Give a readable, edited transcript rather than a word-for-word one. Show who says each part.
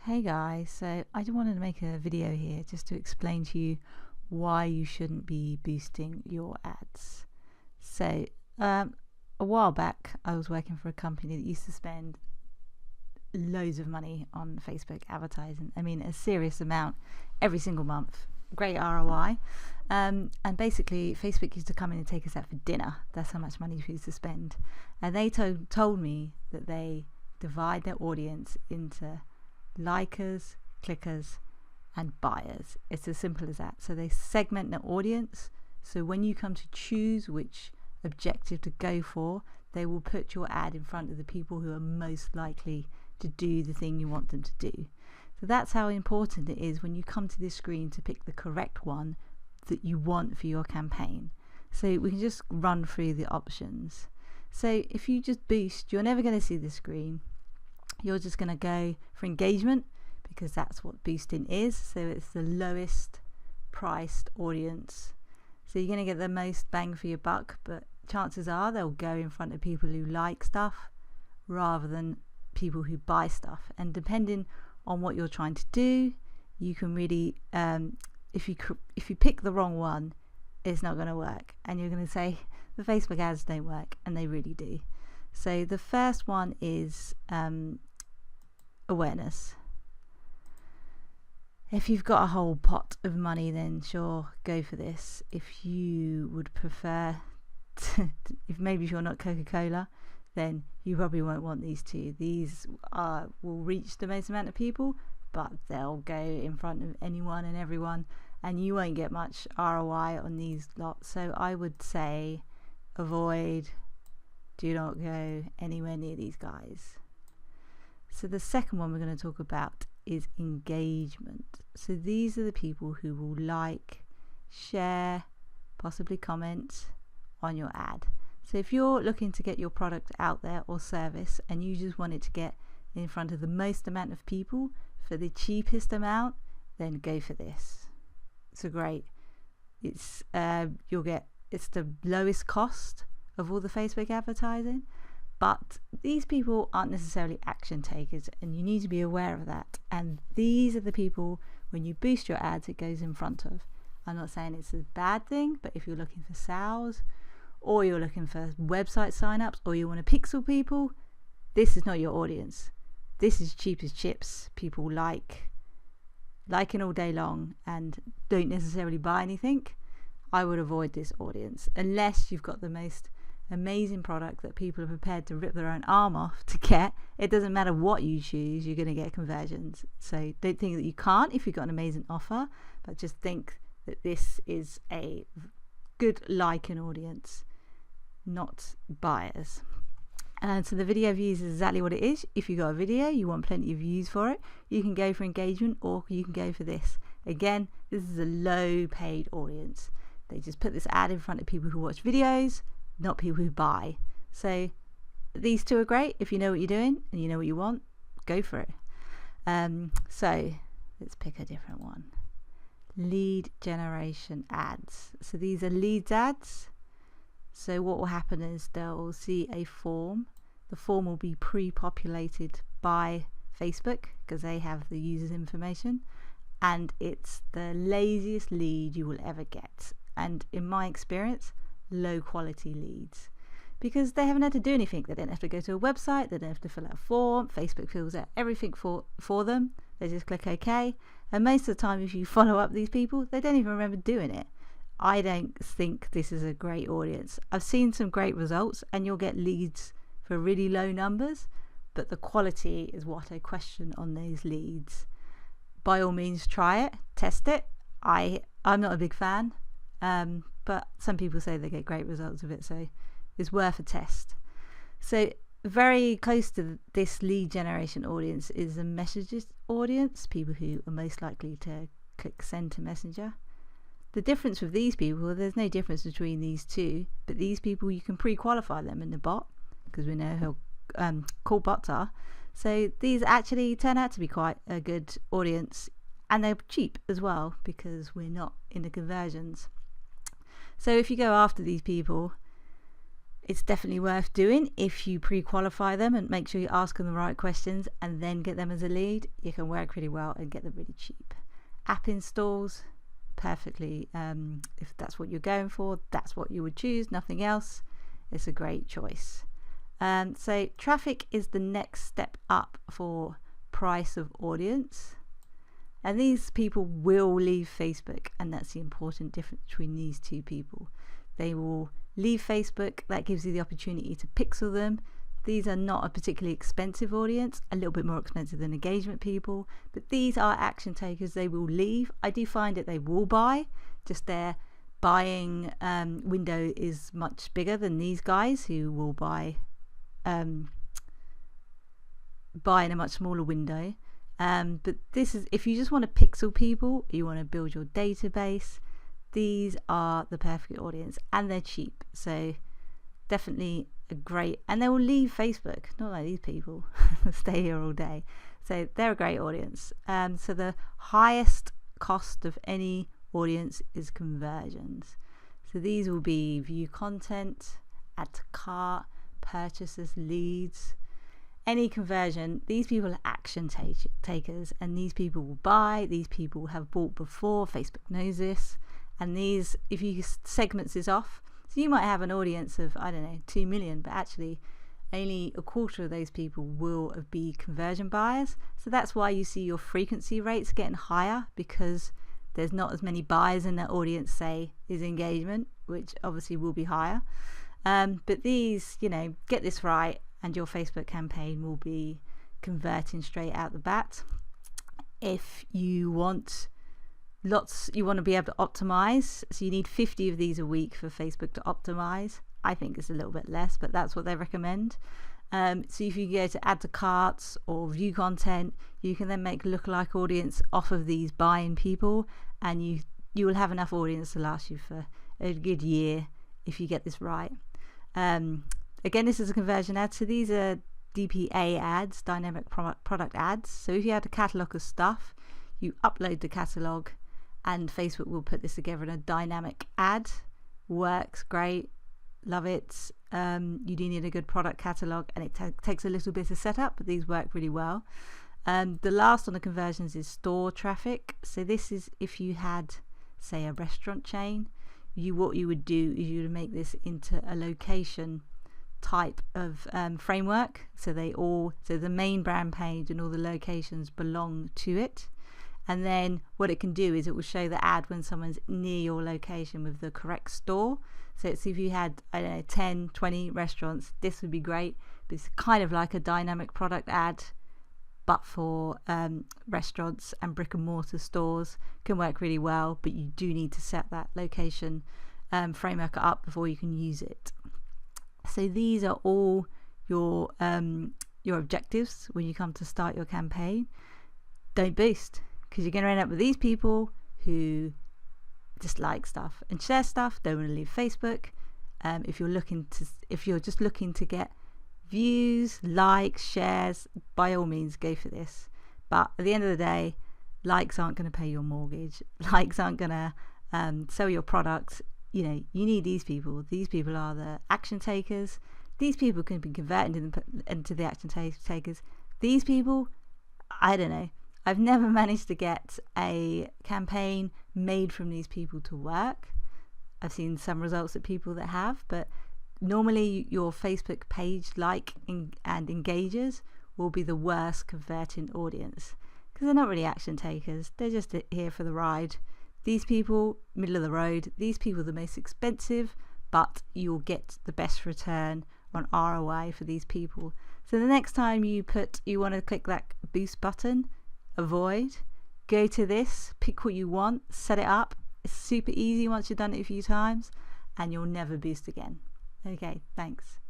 Speaker 1: Hey guys, so I just wanted to make a video here just to explain to you why you shouldn't be boosting your ads. So a while back I was working for a company that used to spend loads of money on Facebook advertising. I mean, a serious amount every single month. Great ROI. And basically Facebook used to come in and take us out for dinner. That's how much money we used to spend. And they told me that they divide their audience into likers, clickers, and buyers. It's as simple as that. So they segment their audience. So when you come to choose which objective to go for, they will put your ad in front of the people who are most likely to do the thing you want them to do. So that's how important it is when you come to this screen to pick the correct one that you want for your campaign. So we can just run through the options. So if you just boost, you're never going to see the screen. You're just going to go for engagement because that's what boosting is. So it's the lowest priced audience. So you're going to get the most bang for your buck, but chances are they'll go in front of people who like stuff rather than people who buy stuff. And depending on what you're trying to do, you can really, if you pick the wrong one, it's not going to work. And you're going to say the Facebook ads don't work, and they really do. So the first one is awareness. If you've got a whole pot of money, then sure, go for this. If you would prefer if you're not Coca-Cola, then you probably won't want these two. These will reach the most amount of people, but they'll go in front of anyone and everyone, and you won't get much ROI on these lots. So I would say avoid, do not go anywhere near these guys. So the second one we're going to talk about is engagement. So these are the people who will like, share, possibly comment on your ad. So if you're looking to get your product out there or service and you just want it to get in front of the most amount of people for the cheapest amount, then go for this. So great. It's it's the lowest cost of all the Facebook advertising, but these people aren't necessarily action takers, and you need to be aware of that. And these are the people, when you boost your ads, it goes in front of. I'm not saying it's a bad thing, but if you're looking for sales, or you're looking for website signups, or you want to pixel people, this is not your audience. This is cheap as chips. People liking all day long and don't necessarily buy anything. I would avoid this audience unless you've got the most amazing product that people are prepared to rip their own arm off to get. It doesn't matter what you choose, you're going to get conversions. So don't think that you can't if you've got an amazing offer, but just think that this is a good liking audience, not buyers. And so the video views is exactly what it is. If you got a video, you want plenty of views for it, you can go for engagement, or you can go for this. Again, this is a low paid audience. They just put this ad in front of people who watch videos, not people who buy. So these two are great. If you know what you're doing and you know what you want, go for it. So let's pick a different one. Lead generation ads. So these are leads ads. So what will happen is they'll see a form. The form will be pre-populated by Facebook because they have the user's information, and it's the laziest lead you will ever get. And in my experience, low quality leads, because they haven't had to do anything. They don't have to go to a website, they don't have to fill out a form. Facebook fills out everything for them. They just click OK, and most of the time if you follow up these people, they don't even remember doing it. I don't think this is a great audience. I've seen some great results and you'll get leads for really low numbers, but the quality is what I question on those leads. By all means, try it, test it. I'm not a big fan, but some people say they get great results of it, so it's worth a test. So very close to this lead generation audience is the messages audience, people who are most likely to click send to Messenger. The difference with these people, there's no difference between these two, but these people you can pre-qualify them in the bot because we know how cool bots are. So these actually turn out to be quite a good audience, and they're cheap as well because we're not in the conversions. So if you go after these people, It's definitely worth doing if you pre-qualify them and make sure you ask them the right questions and then get them as a lead. You can work really well and get them really cheap. App installs, perfectly. If that's what you're going for, that's what you would choose, nothing else. It's a great choice. So traffic is the next step up for price of audience. And these people will leave Facebook, and that's the important difference between these two people. They will leave Facebook. That gives you the opportunity to pixel them. These are not a particularly expensive audience, a little bit more expensive than engagement people, but these are action takers. They will leave. I do find that they will buy, just their buying window is much bigger than these guys who will buy in a much smaller window. But this is, if you just want to pixel people, you want to build your database, these are the perfect audience, and they're cheap, so definitely a great, and they will leave Facebook, not like these people stay here all day, so they're a great audience. So the highest cost of any audience is conversions. So these will be view content, add to cart, purchases, leads, any conversion. These people are action takers, and these people will buy. These people have bought before. Facebook knows this. And these, if you segment this off, so you might have an audience of, I don't know, 2 million, but actually only a quarter of those people will be conversion buyers. So that's why you see your frequency rates getting higher, because there's not as many buyers in that audience, say, is engagement, which obviously will be higher. But these, get this right, and your Facebook campaign will be converting straight out the bat. If you want you want to be able to optimize, so you need 50 of these a week for Facebook to optimize. I think it's a little bit less, but that's what they recommend. So if you go to add to carts or view content, you can then make lookalike audience off of these buying people, and you will have enough audience to last you for a good year if you get this right. Again, this is a conversion ad, so these are DPA ads, dynamic product ads. So if you had a catalogue of stuff, you upload the catalogue, and Facebook will put this together in a dynamic ad. Works great, love it. You do need a good product catalogue, and it takes a little bit of setup, but these work really well. The last on the conversions is store traffic. So this is if you had, say, a restaurant chain, what you would do is you would make this into a location type of framework, so the main brand page and all the locations belong to it. And then what it can do is it will show the ad when someone's near your location with the correct store. So it's, if you had, I don't know, 10, 20 restaurants, this would be great. But it's kind of like a dynamic product ad, but for restaurants and brick and mortar stores. Can work really well, but you do need to set that location framework up before you can use it. So these are all your objectives when you come to start your campaign. Don't boost, because you're going to end up with these people who just like stuff and share stuff, don't want to leave Facebook. If you're just looking to get views, likes, shares, by all means go for this. But at the end of the day, likes aren't going to pay your mortgage. Likes aren't going to sell your products. You need these people. These people are the action takers. These people can be converted into the action takers. These people, I don't know. I've never managed to get a campaign made from these people to work. I've seen some results of people that have, but normally your Facebook page and engagers will be the worst converting audience, because they're not really action takers. They're just here for the ride. These people, middle of the road. These people are the most expensive, but you'll get the best return on ROI for these people. So the next time you want to click that boost button, avoid, go to this, pick what you want, set it up. It's super easy once you've done it a few times, and you'll never boost again. Okay, thanks.